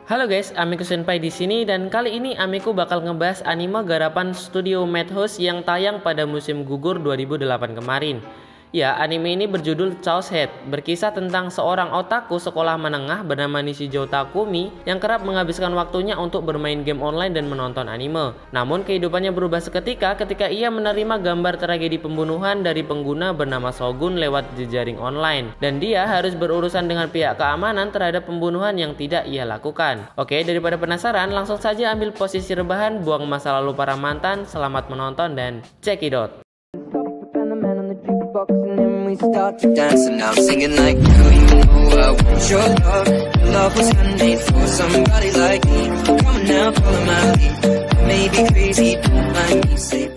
Halo guys, Amiku Senpai di sini dan kali ini Amiku bakal ngebahas anime garapan studio Madhouse yang tayang pada musim gugur 2008 kemarin. Ya, anime ini berjudul Chaos Head, berkisah tentang seorang otaku sekolah menengah bernama Nishijou Takumi yang kerap menghabiskan waktunya untuk bermain game online dan menonton anime. Namun kehidupannya berubah seketika ketika ia menerima gambar tragedi pembunuhan dari pengguna bernama Shogun lewat jejaring online, dan dia harus berurusan dengan pihak keamanan terhadap pembunuhan yang tidak ia lakukan. Oke, daripada penasaran, langsung saja ambil posisi rebahan, buang masa lalu para mantan, selamat menonton dan check it out. We start to dance and I'm singing like, girl, you know I want your love. Love was handmade for somebody like me. Come on now, follow my lead. Maybe crazy, don't mind me, say.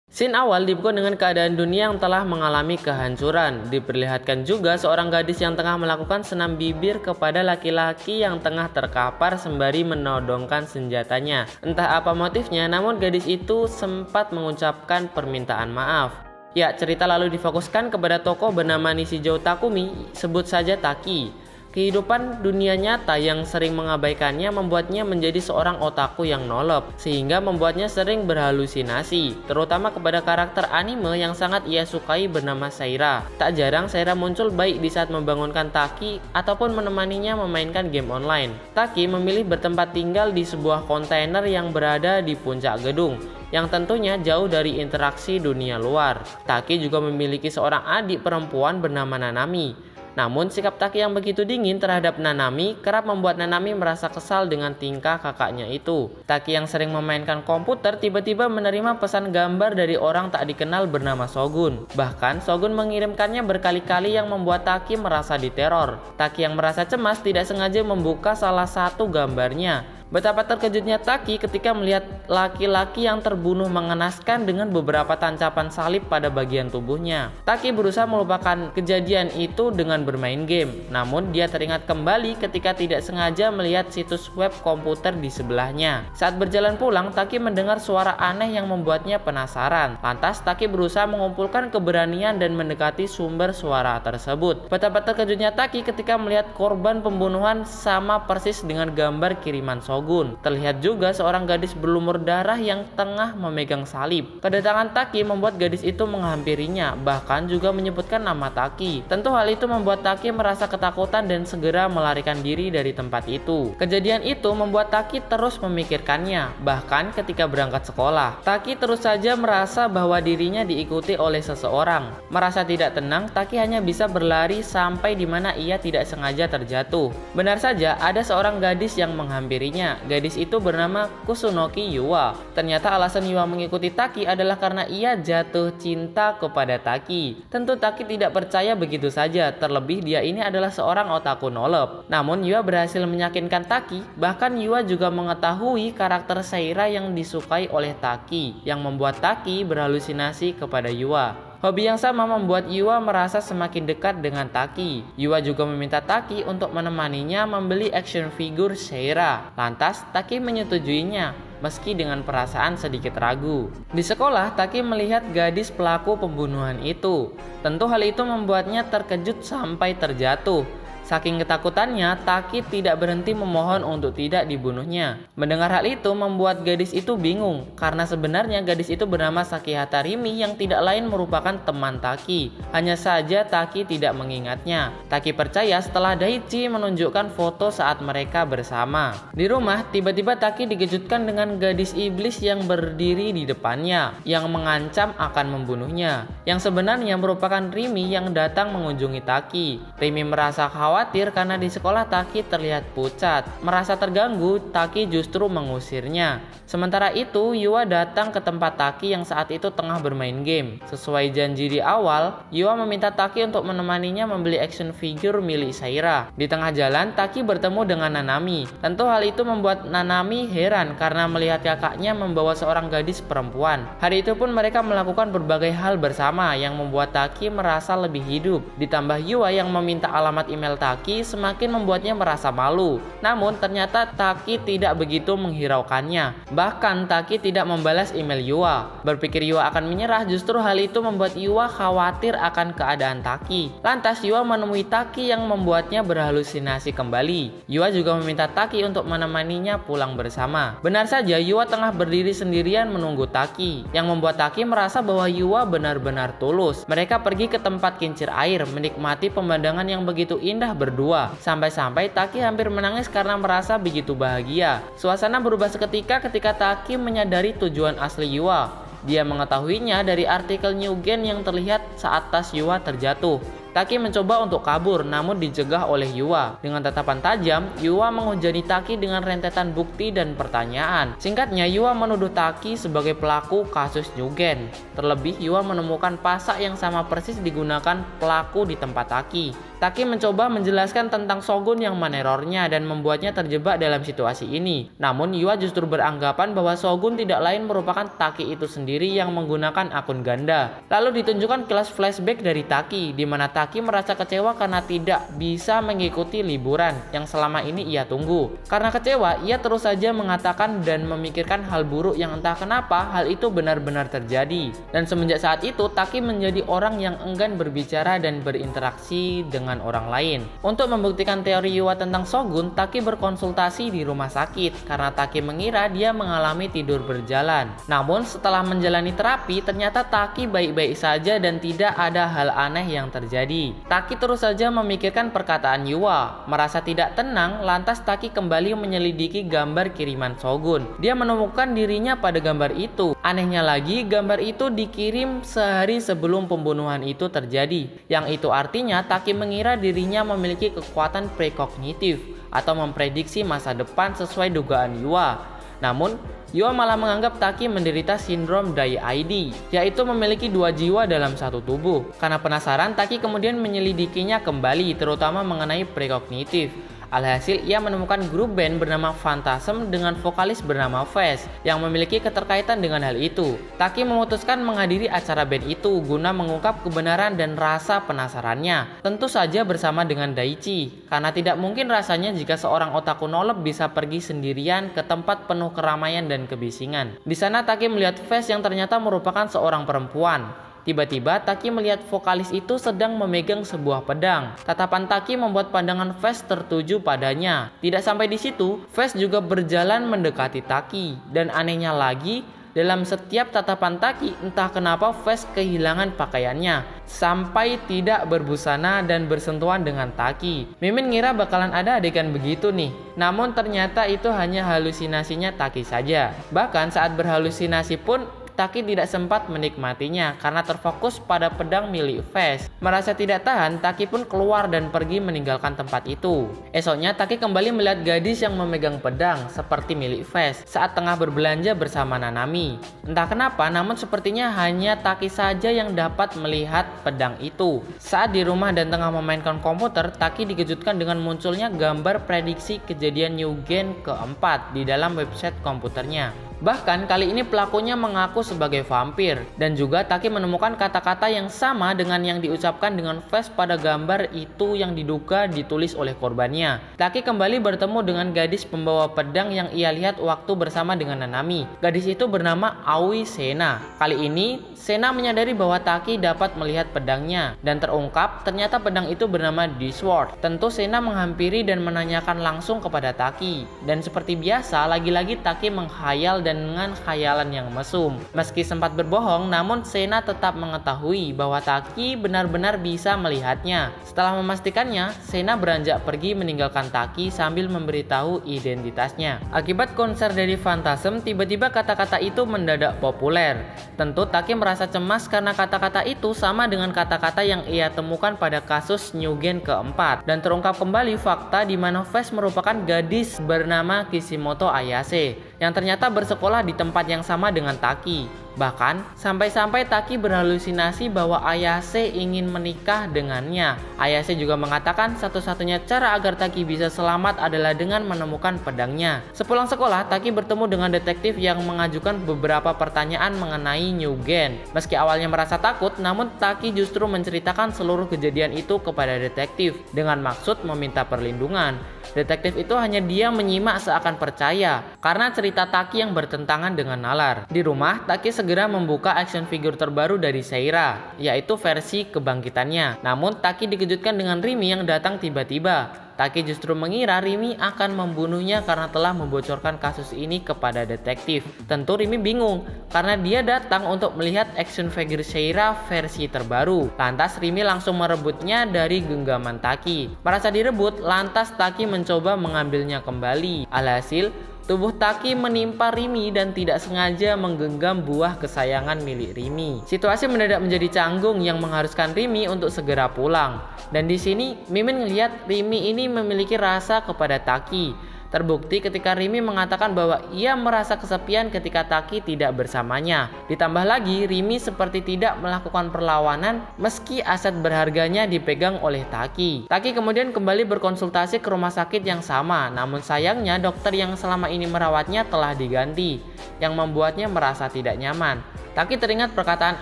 Scene awal dibuka dengan keadaan dunia yang telah mengalami kehancuran. Diperlihatkan juga seorang gadis yang tengah melakukan senam bibir kepada laki-laki yang tengah terkapar sembari menodongkan senjatanya. Entah apa motifnya, namun gadis itu sempat mengucapkan permintaan maaf. Ya, cerita lalu difokuskan kepada tokoh bernama Nishijou Takumi, sebut saja Taki. Kehidupan dunia nyata yang sering mengabaikannya membuatnya menjadi seorang otaku yang nolop, sehingga membuatnya sering berhalusinasi, terutama kepada karakter anime yang sangat ia sukai bernama Saira. Tak jarang Saira muncul baik di saat membangunkan Taki ataupun menemaninya memainkan game online. Taki memilih bertempat tinggal di sebuah kontainer yang berada di puncak gedung, yang tentunya jauh dari interaksi dunia luar. Taki juga memiliki seorang adik perempuan bernama Nanami. Namun sikap Taki yang begitu dingin terhadap Nanami kerap membuat Nanami merasa kesal dengan tingkah kakaknya itu. Taki yang sering memainkan komputer tiba-tiba menerima pesan gambar dari orang tak dikenal bernama Shogun. Bahkan Shogun mengirimkannya berkali-kali yang membuat Taki merasa diteror. Taki yang merasa cemas tidak sengaja membuka salah satu gambarnya. Betapa terkejutnya Taki ketika melihat laki-laki yang terbunuh mengenaskan dengan beberapa tancapan salib pada bagian tubuhnya. Taki berusaha melupakan kejadian itu dengan bermain game. Namun dia teringat kembali ketika tidak sengaja melihat situs web komputer di sebelahnya. Saat berjalan pulang, Taki mendengar suara aneh yang membuatnya penasaran. Lantas Taki berusaha mengumpulkan keberanian dan mendekati sumber suara tersebut. Betapa terkejutnya Taki ketika melihat korban pembunuhan sama persis dengan gambar kiriman Shogun. Terlihat juga seorang gadis berlumur darah yang tengah memegang salib. Kedatangan Taki membuat gadis itu menghampirinya, bahkan juga menyebutkan nama Taki. Tentu hal itu membuat Taki merasa ketakutan dan segera melarikan diri dari tempat itu. Kejadian itu membuat Taki terus memikirkannya, bahkan ketika berangkat sekolah. Taki terus saja merasa bahwa dirinya diikuti oleh seseorang. Merasa tidak tenang, Taki hanya bisa berlari sampai di mana ia tidak sengaja terjatuh. Benar saja, ada seorang gadis yang menghampirinya. Gadis itu bernama Kusunoki Yuwa. Ternyata alasan Yuwa mengikuti Taki adalah karena ia jatuh cinta kepada Taki. Tentu Taki tidak percaya begitu saja, terlebih dia ini adalah seorang otaku nolop. Namun Yuwa berhasil meyakinkan Taki. Bahkan Yuwa juga mengetahui karakter Saira yang disukai oleh Taki, yang membuat Taki berhalusinasi kepada Yuwa. Hobi yang sama membuat Yuwa merasa semakin dekat dengan Taki. Yuwa juga meminta Taki untuk menemaninya membeli action figure Saira. Lantas Taki menyetujuinya, meski dengan perasaan sedikit ragu. Di sekolah, Taki melihat gadis pelaku pembunuhan itu. Tentu hal itu membuatnya terkejut sampai terjatuh. Saking ketakutannya, Taki tidak berhenti memohon untuk tidak dibunuhnya. Mendengar hal itu membuat gadis itu bingung, karena sebenarnya gadis itu bernama Sakihata Rimi yang tidak lain merupakan teman Taki. Hanya saja Taki tidak mengingatnya. Taki percaya setelah Daichi menunjukkan foto saat mereka bersama. Di rumah, tiba-tiba Taki dikejutkan dengan gadis iblis yang berdiri di depannya, yang mengancam akan membunuhnya. Yang sebenarnya merupakan Rimi yang datang mengunjungi Taki. Rimi merasa khawatir karena di sekolah Taki terlihat pucat. Merasa terganggu, Taki justru mengusirnya. Sementara itu, Yuwa datang ke tempat Taki yang saat itu tengah bermain game. Sesuai janji di awal, Yuwa meminta Taki untuk menemaninya membeli action figure milik Saira. Di tengah jalan, Taki bertemu dengan Nanami. Tentu hal itu membuat Nanami heran karena melihat kakaknya membawa seorang gadis perempuan. Hari itu pun mereka melakukan berbagai hal bersama yang membuat Taki merasa lebih hidup. Ditambah Yuwa yang meminta alamat email Taki Taki semakin membuatnya merasa malu. Namun ternyata Taki tidak begitu menghiraukannya. Bahkan Taki tidak membalas email Yua. Berpikir Yua akan menyerah, justru hal itu membuat Yua khawatir akan keadaan Taki. Lantas Yua menemui Taki yang membuatnya berhalusinasi kembali. Yua juga meminta Taki untuk menemaninya pulang bersama. Benar saja, Yua tengah berdiri sendirian menunggu Taki, yang membuat Taki merasa bahwa Yua benar-benar tulus. Mereka pergi ke tempat kincir air, menikmati pemandangan yang begitu indah berdua. Sampai-sampai Taki hampir menangis karena merasa begitu bahagia. Suasana berubah seketika ketika Taki menyadari tujuan asli Yua. Dia mengetahuinya dari artikel New Gen yang terlihat saat tas Yua terjatuh. Taki mencoba untuk kabur, namun dicegah oleh Yua. Dengan tatapan tajam, Yua menghujani Taki dengan rentetan bukti dan pertanyaan. Singkatnya, Yua menuduh Taki sebagai pelaku kasus New Gen. Terlebih, Yua menemukan pasak yang sama persis digunakan pelaku di tempat Taki. Taki mencoba menjelaskan tentang Shogun yang menerornya dan membuatnya terjebak dalam situasi ini. Namun, Yua justru beranggapan bahwa Shogun tidak lain merupakan Taki itu sendiri yang menggunakan akun ganda. Lalu ditunjukkan kelas flashback dari Taki, di mana Taki merasa kecewa karena tidak bisa mengikuti liburan yang selama ini ia tunggu. Karena kecewa, ia terus saja mengatakan dan memikirkan hal buruk yang entah kenapa hal itu benar-benar terjadi. Dan semenjak saat itu, Taki menjadi orang yang enggan berbicara dan berinteraksi dengan orang lain. Untuk membuktikan teori Yua tentang Shogun, Taki berkonsultasi di rumah sakit karena Taki mengira dia mengalami tidur berjalan. Namun setelah menjalani terapi, ternyata Taki baik-baik saja dan tidak ada hal aneh yang terjadi. Taki terus saja memikirkan perkataan Yua. Merasa tidak tenang, lantas Taki kembali menyelidiki gambar kiriman Shogun. Dia menemukan dirinya pada gambar itu. Anehnya lagi, gambar itu dikirim sehari sebelum pembunuhan itu terjadi. Yang itu artinya Taki mengira dirinya memiliki kekuatan prekognitif atau memprediksi masa depan sesuai dugaan Yua. Namun, Yua malah menganggap Taki menderita sindrom Die-ID, yaitu memiliki dua jiwa dalam satu tubuh. Karena penasaran, Taki kemudian menyelidikinya kembali, terutama mengenai prekognitif. Alhasil, ia menemukan grup band bernama Phantasm dengan vokalis bernama Fest yang memiliki keterkaitan dengan hal itu. Taki memutuskan menghadiri acara band itu guna mengungkap kebenaran dan rasa penasarannya. Tentu saja bersama dengan Daichi, karena tidak mungkin rasanya jika seorang otaku nolop bisa pergi sendirian ke tempat penuh keramaian dan kebisingan. Di sana Taki melihat Fest yang ternyata merupakan seorang perempuan. Tiba-tiba Taki melihat vokalis itu sedang memegang sebuah pedang. Tatapan Taki membuat pandangan Fest tertuju padanya. Tidak sampai di situ, Fest juga berjalan mendekati Taki. Dan anehnya lagi, dalam setiap tatapan Taki, entah kenapa Fest kehilangan pakaiannya sampai tidak berbusana dan bersentuhan dengan Taki. Mimin ngira bakalan ada adegan begitu nih. Namun ternyata itu hanya halusinasinya Taki saja. Bahkan saat berhalusinasi pun Taki tidak sempat menikmatinya karena terfokus pada pedang milik Fest. Merasa tidak tahan, Taki pun keluar dan pergi meninggalkan tempat itu. Esoknya Taki kembali melihat gadis yang memegang pedang seperti milik Fest saat tengah berbelanja bersama Nanami. Entah kenapa, namun sepertinya hanya Taki saja yang dapat melihat pedang itu. Saat di rumah dan tengah memainkan komputer, Taki dikejutkan dengan munculnya gambar prediksi kejadian New Gen keempat di dalam website komputernya. Bahkan kali ini pelakunya mengaku sebagai vampir. Dan juga Taki menemukan kata-kata yang sama dengan yang diucapkan dengan Fest pada gambar itu yang diduga ditulis oleh korbannya. Taki kembali bertemu dengan gadis pembawa pedang yang ia lihat waktu bersama dengan Nanami. Gadis itu bernama Aoi Sena. Kali ini Sena menyadari bahwa Taki dapat melihat pedangnya. Dan terungkap ternyata pedang itu bernama D-Sword. Tentu Sena menghampiri dan menanyakan langsung kepada Taki. Dan seperti biasa, lagi-lagi Taki menghayal dan dengan khayalan yang mesum. Meski sempat berbohong, namun Sena tetap mengetahui bahwa Taki benar-benar bisa melihatnya. Setelah memastikannya, Sena beranjak pergi meninggalkan Taki sambil memberitahu identitasnya. Akibat konser dari Phantasm, tiba-tiba kata-kata itu mendadak populer. Tentu Taki merasa cemas karena kata-kata itu sama dengan kata-kata yang ia temukan pada kasus New Gen keempat. Dan terungkap kembali fakta di mana Fest merupakan gadis bernama Kishimoto Ayase yang ternyata bersekolah di tempat yang sama dengan Taki. Bahkan, sampai-sampai Taki berhalusinasi bahwa Ayase ingin menikah dengannya. Ayase juga mengatakan satu-satunya cara agar Taki bisa selamat adalah dengan menemukan pedangnya. Sepulang sekolah, Taki bertemu dengan detektif yang mengajukan beberapa pertanyaan mengenai Mugen. Meski awalnya merasa takut, namun Taki justru menceritakan seluruh kejadian itu kepada detektif dengan maksud meminta perlindungan. Detektif itu hanya diam menyimak seakan percaya karena cerita Taki yang bertentangan dengan nalar. Di rumah, Taki segera membuka action figure terbaru dari Seira, yaitu versi kebangkitannya. Namun Taki dikejutkan dengan Rimi yang datang tiba-tiba. Taki justru mengira Rimi akan membunuhnya karena telah membocorkan kasus ini kepada detektif. Tentu Rimi bingung karena dia datang untuk melihat action figure Seira versi terbaru. Lantas Rimi langsung merebutnya dari genggaman Taki. Merasa direbut, lantas Taki mencoba mengambilnya kembali. Alhasil, tubuh Taki menimpa Rimi dan tidak sengaja menggenggam buah kesayangan milik Rimi. Situasi mendadak menjadi canggung yang mengharuskan Rimi untuk segera pulang. Dan di sini Mimin ngelihat Rimi ini memiliki rasa kepada Taki. Terbukti ketika Rimi mengatakan bahwa ia merasa kesepian ketika Taki tidak bersamanya. Ditambah lagi, Rimi seperti tidak melakukan perlawanan meski aset berharganya dipegang oleh Taki. Taki kemudian kembali berkonsultasi ke rumah sakit yang sama, namun sayangnya dokter yang selama ini merawatnya telah diganti, yang membuatnya merasa tidak nyaman. Taki teringat perkataan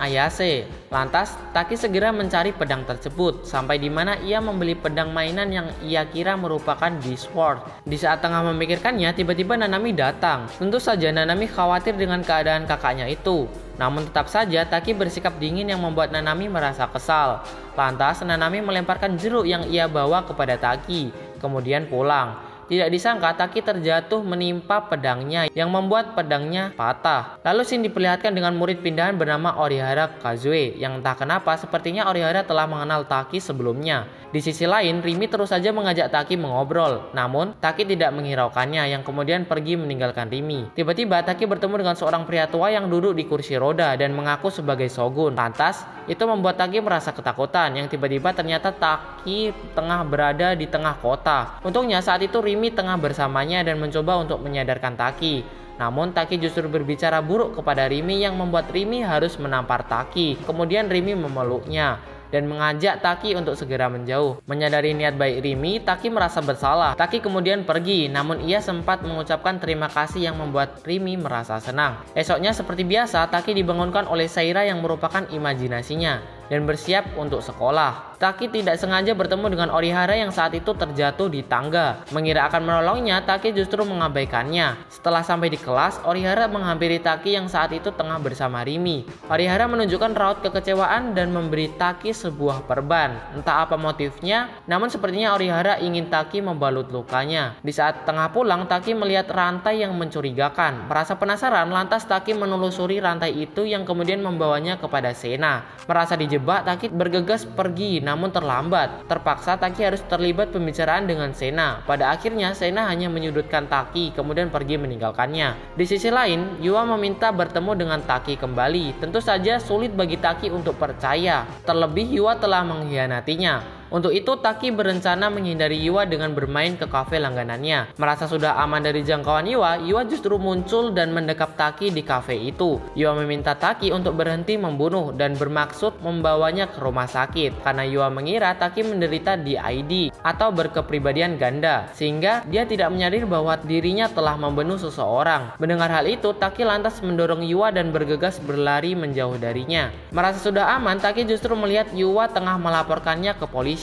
Ayase. Lantas, Taki segera mencari pedang tersebut, sampai di mana ia membeli pedang mainan yang ia kira merupakan Discworld. Di saat tengah memikirkannya, tiba-tiba Nanami datang. Tentu saja Nanami khawatir dengan keadaan kakaknya itu. Namun tetap saja Taki bersikap dingin yang membuat Nanami merasa kesal. Lantas, Nanami melemparkan jeruk yang ia bawa kepada Taki, kemudian pulang. Tidak disangka Taki terjatuh menimpa pedangnya yang membuat pedangnya patah. Lalu scene diperlihatkan dengan murid pindahan bernama Orihara Kazue yang entah kenapa sepertinya Orihara telah mengenal Taki sebelumnya. Di sisi lain, Rimi terus saja mengajak Taki mengobrol. Namun, Taki tidak menghiraukannya yang kemudian pergi meninggalkan Rimi. Tiba-tiba Taki bertemu dengan seorang pria tua yang duduk di kursi roda dan mengaku sebagai shogun. Lantas, itu membuat Taki merasa ketakutan yang tiba-tiba ternyata Taki tengah berada di tengah kota. Untungnya saat itu Rimi tengah bersamanya dan mencoba untuk menyadarkan Taki. Namun Taki justru berbicara buruk kepada Rimi yang membuat Rimi harus menampar Taki. Kemudian Rimi memeluknya dan mengajak Taki untuk segera menjauh. Menyadari niat baik Rimi, Taki merasa bersalah. Taki kemudian pergi, namun ia sempat mengucapkan terima kasih yang membuat Rimi merasa senang. Esoknya seperti biasa, Taki dibangunkan oleh Seira yang merupakan imajinasinya dan bersiap untuk sekolah. Taki tidak sengaja bertemu dengan Orihara yang saat itu terjatuh di tangga. Mengira akan menolongnya, Taki justru mengabaikannya. Setelah sampai di kelas, Orihara menghampiri Taki yang saat itu tengah bersama Rimi. Orihara menunjukkan raut kekecewaan dan memberi Taki sebuah perban. Entah apa motifnya, namun sepertinya Orihara ingin Taki membalut lukanya. Di saat tengah pulang, Taki melihat rantai yang mencurigakan. Merasa penasaran, lantas Taki menelusuri rantai itu yang kemudian membawanya kepada Sena. Merasa dijebak, Taki bergegas pergi, namun terlambat. Terpaksa Taki harus terlibat pembicaraan dengan Sena. Pada akhirnya Sena hanya menyudutkan Taki, kemudian pergi meninggalkannya. Di sisi lain, Yua meminta bertemu dengan Taki kembali. Tentu saja sulit bagi Taki untuk percaya. Terlebih Yua telah mengkhianatinya. Untuk itu Taki berencana menghindari Yua dengan bermain ke kafe langganannya. Merasa sudah aman dari jangkauan Yua, Yua justru muncul dan mendekap Taki di kafe itu. Yua meminta Taki untuk berhenti membunuh dan bermaksud membawanya ke rumah sakit karena Yua mengira Taki menderita DID atau berkepribadian ganda, sehingga dia tidak menyadari bahwa dirinya telah membunuh seseorang. Mendengar hal itu, Taki lantas mendorong Yua dan bergegas berlari menjauh darinya. Merasa sudah aman, Taki justru melihat Yua tengah melaporkannya ke polisi.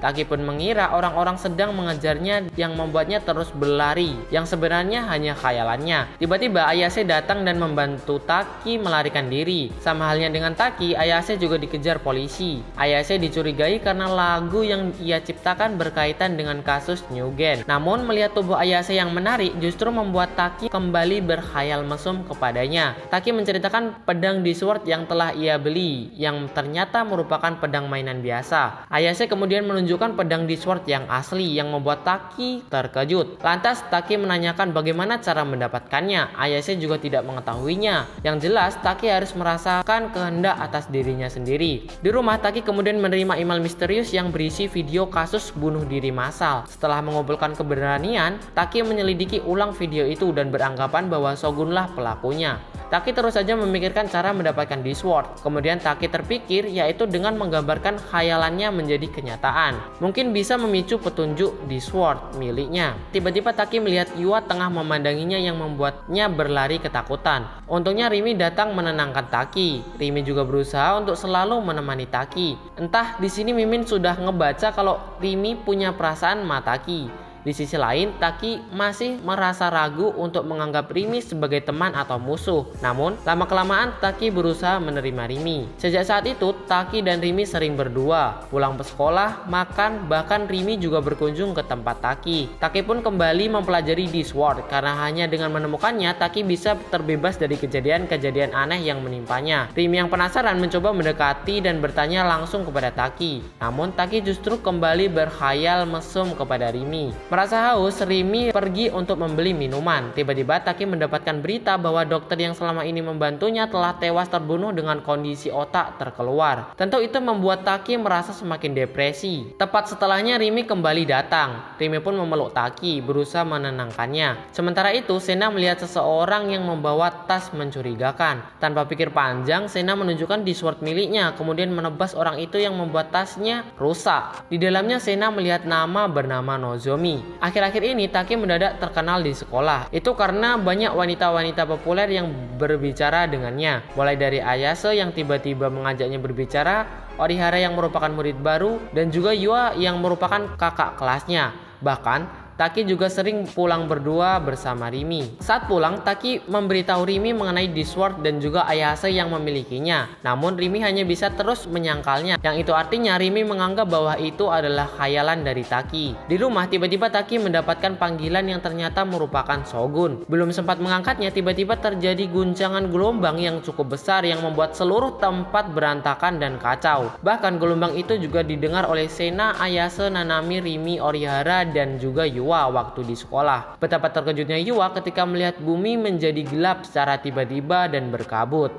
Taki pun mengira orang-orang sedang mengejarnya yang membuatnya terus berlari, yang sebenarnya hanya khayalannya. Tiba-tiba Ayase datang dan membantu Taki melarikan diri. Sama halnya dengan Taki, Ayase juga dikejar polisi. Ayase dicurigai karena lagu yang ia ciptakan berkaitan dengan kasus Mugen. Namun melihat tubuh Ayase yang menarik justru membuat Taki kembali berkhayal mesum kepadanya. Taki menceritakan pedang Discworld yang telah ia beli, yang ternyata merupakan pedang mainan biasa. Ayase kemudian menunjukkan menunjukkan pedang Discworld yang asli yang membuat Taki terkejut. Lantas Taki menanyakan bagaimana cara mendapatkannya. Ayase juga tidak mengetahuinya. Yang jelas Taki harus merasakan kehendak atas dirinya sendiri. Di rumah Taki kemudian menerima email misterius yang berisi video kasus bunuh diri massal. Setelah mengumpulkan keberanian, Taki menyelidiki ulang video itu dan beranggapan bahwa Shogunlah pelakunya. Taki terus saja memikirkan cara mendapatkan Discworld. Kemudian Taki terpikir yaitu dengan menggambarkan khayalannya menjadi kenyataan. Mungkin bisa memicu petunjuk Discworld miliknya. Tiba-tiba Taki melihat Yua tengah memandanginya yang membuatnya berlari ketakutan. Untungnya Rimi datang menenangkan Taki. Rimi juga berusaha untuk selalu menemani Taki. Entah di sini Mimin sudah ngebaca kalau Rimi punya perasaan sama Taki. Di sisi lain, Taki masih merasa ragu untuk menganggap Rimi sebagai teman atau musuh. Namun, lama-kelamaan Taki berusaha menerima Rimi. Sejak saat itu, Taki dan Rimi sering berdua. Pulang ke sekolah, makan, bahkan Rimi juga berkunjung ke tempat Taki. Taki pun kembali mempelajari Discworld karena hanya dengan menemukannya, Taki bisa terbebas dari kejadian-kejadian aneh yang menimpanya. Rimi yang penasaran mencoba mendekati dan bertanya langsung kepada Taki. Namun, Taki justru kembali berkhayal mesum kepada Rimi. Merasa haus, Rimi pergi untuk membeli minuman. Tiba-tiba Taki mendapatkan berita bahwa dokter yang selama ini membantunya telah tewas terbunuh dengan kondisi otak terkeluar. Tentu itu membuat Taki merasa semakin depresi. Tepat setelahnya Rimi kembali datang. Rimi pun memeluk Taki, berusaha menenangkannya. Sementara itu, Sena melihat seseorang yang membawa tas mencurigakan. Tanpa pikir panjang, Sena menunjukkan Discworld miliknya, kemudian menebas orang itu yang membuat tasnya rusak. Di dalamnya Sena melihat nama bernama Nozomi. Akhir-akhir ini Taki mendadak terkenal di sekolah. Itu karena banyak wanita-wanita populer yang berbicara dengannya. Mulai dari Ayase yang tiba-tiba mengajaknya berbicara, Orihara yang merupakan murid baru, dan juga Yua yang merupakan kakak kelasnya. Bahkan Taki juga sering pulang berdua bersama Rimi. Saat pulang, Taki memberitahu Rimi mengenai Discworld dan juga Ayase yang memilikinya. Namun Rimi hanya bisa terus menyangkalnya. Yang itu artinya Rimi menganggap bahwa itu adalah khayalan dari Taki. Di rumah, tiba-tiba Taki mendapatkan panggilan yang ternyata merupakan Shogun. Belum sempat mengangkatnya, tiba-tiba terjadi guncangan gelombang yang cukup besar yang membuat seluruh tempat berantakan dan kacau. Bahkan gelombang itu juga didengar oleh Sena, Ayase, Nanami, Rimi, Orihara, dan juga Yua waktu di sekolah. Betapa terkejutnya Yua ketika melihat bumi menjadi gelap secara tiba-tiba dan berkabut.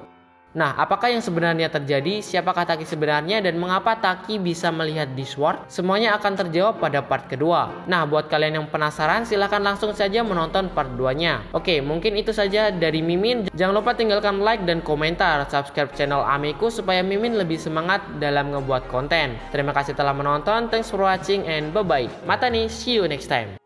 Nah, apakah yang sebenarnya terjadi? Siapakah Taki sebenarnya dan mengapa Taki bisa melihat Discworld? Semuanya akan terjawab pada part kedua. Nah, buat kalian yang penasaran, silahkan langsung saja menonton part 2-nya. Oke, mungkin itu saja dari Mimin. Jangan lupa tinggalkan like dan komentar. Subscribe channel Amiku supaya Mimin lebih semangat dalam ngebuat konten. Terima kasih telah menonton. Thanks for watching and bye-bye. Mata nih, see you next time.